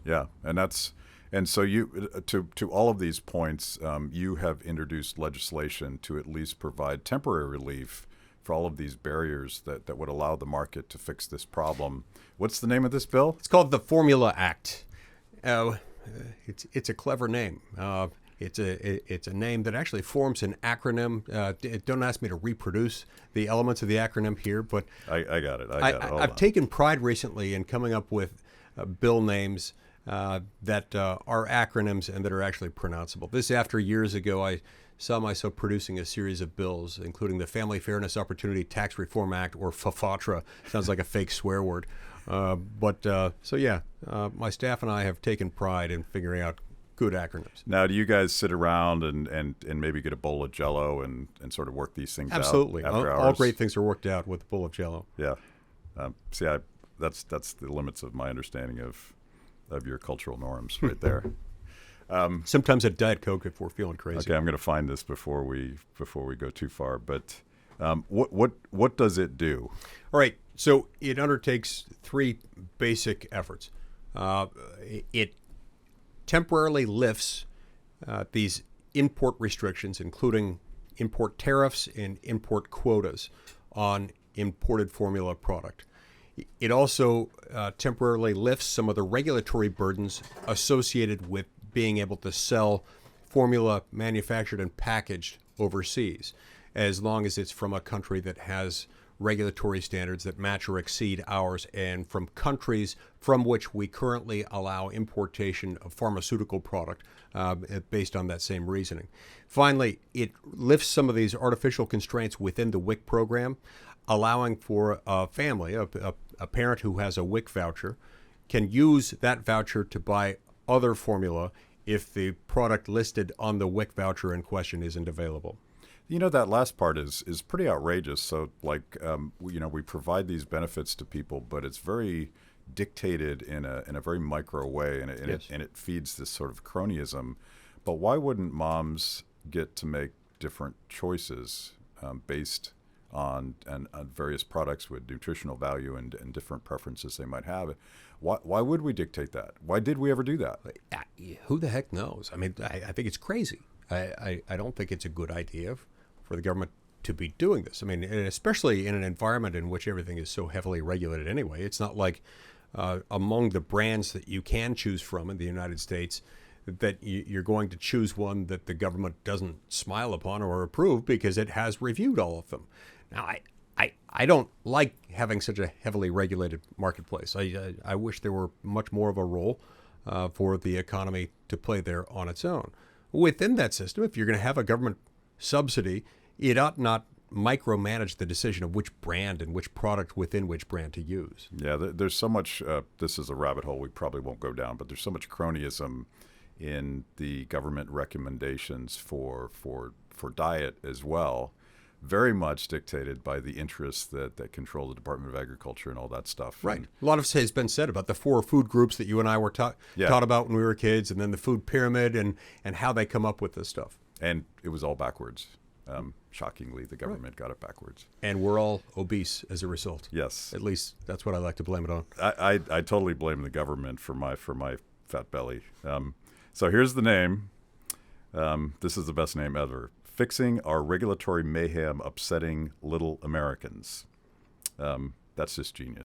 Yeah, and so you to all of these points, you have introduced legislation to at least provide temporary relief for all of these barriers that would allow the market to fix this problem. What's the name of this bill? It's called the Formula Act. It's a clever name. It's a name that actually forms an acronym. Don't ask me to reproduce the elements of the acronym here, but I got it. I got it. I've taken pride recently in coming up with bill names that are acronyms and that are actually pronounceable. This after years ago, I saw myself producing a series of bills, including the Family Fairness Opportunity Tax Reform Act, or FFATRA. Sounds like a fake swear word. My staff and I have taken pride in figuring out good acronyms. Now, do you guys sit around and maybe get a bowl of Jell-O and sort of work these things Absolutely. out after hours? All great things are worked out with a bowl of Jell-O. Yeah. That's the limits of my understanding of your cultural norms right there. Sometimes a Diet Coke if we're feeling crazy. Okay, I'm going to find this before we go too far. But what does it do? All right. So it undertakes three basic efforts. It temporarily lifts these import restrictions, including import tariffs and import quotas on imported formula product. It also temporarily lifts some of the regulatory burdens associated with being able to sell formula manufactured and packaged overseas, as long as it's from a country that has regulatory standards that match or exceed ours, and from countries from which we currently allow importation of pharmaceutical product based on that same reasoning. Finally, it lifts some of these artificial constraints within the WIC program, allowing for a family, a parent who has a WIC voucher, can use that voucher to buy other formula if the product listed on the WIC voucher in question isn't available. You know, that last part is pretty outrageous. So, we provide these benefits to people, but it's very dictated in a very micro way, and it feeds this sort of cronyism. But why wouldn't moms get to make different choices based on various products with nutritional value and different preferences they might have? Why would we dictate that? Why did we ever do that? Who the heck knows? I mean, I think it's crazy. I don't think it's a good idea for the government to be doing this. I mean, and especially in an environment in which everything is so heavily regulated anyway. It's not like among the brands that you can choose from in the United States that you're going to choose one that the government doesn't smile upon or approve because it has reviewed all of them. Now, I don't like having such a heavily regulated marketplace. I wish there were much more of a role for the economy to play there on its own. Within that system, if you're going to have a government subsidy, it ought not micromanage the decision of which brand and which product within which brand to use. Yeah, there's so much, this is a rabbit hole we probably won't go down, but there's so much cronyism in the government recommendations for diet as well, very much dictated by the interests that control the Department of Agriculture and all that stuff. Right. A lot of has been said about the 4 food groups that you and I were taught about when we were kids, and then the food pyramid and how they come up with this stuff. And it was all backwards. Shockingly, the government got it backwards. And we're all obese as a result. Yes. At least that's what I like to blame it on. I totally blame the government for my fat belly. So here's the name. This is the best name ever. Fixing Our Regulatory Mayhem Upsetting Little Americans. That's just genius.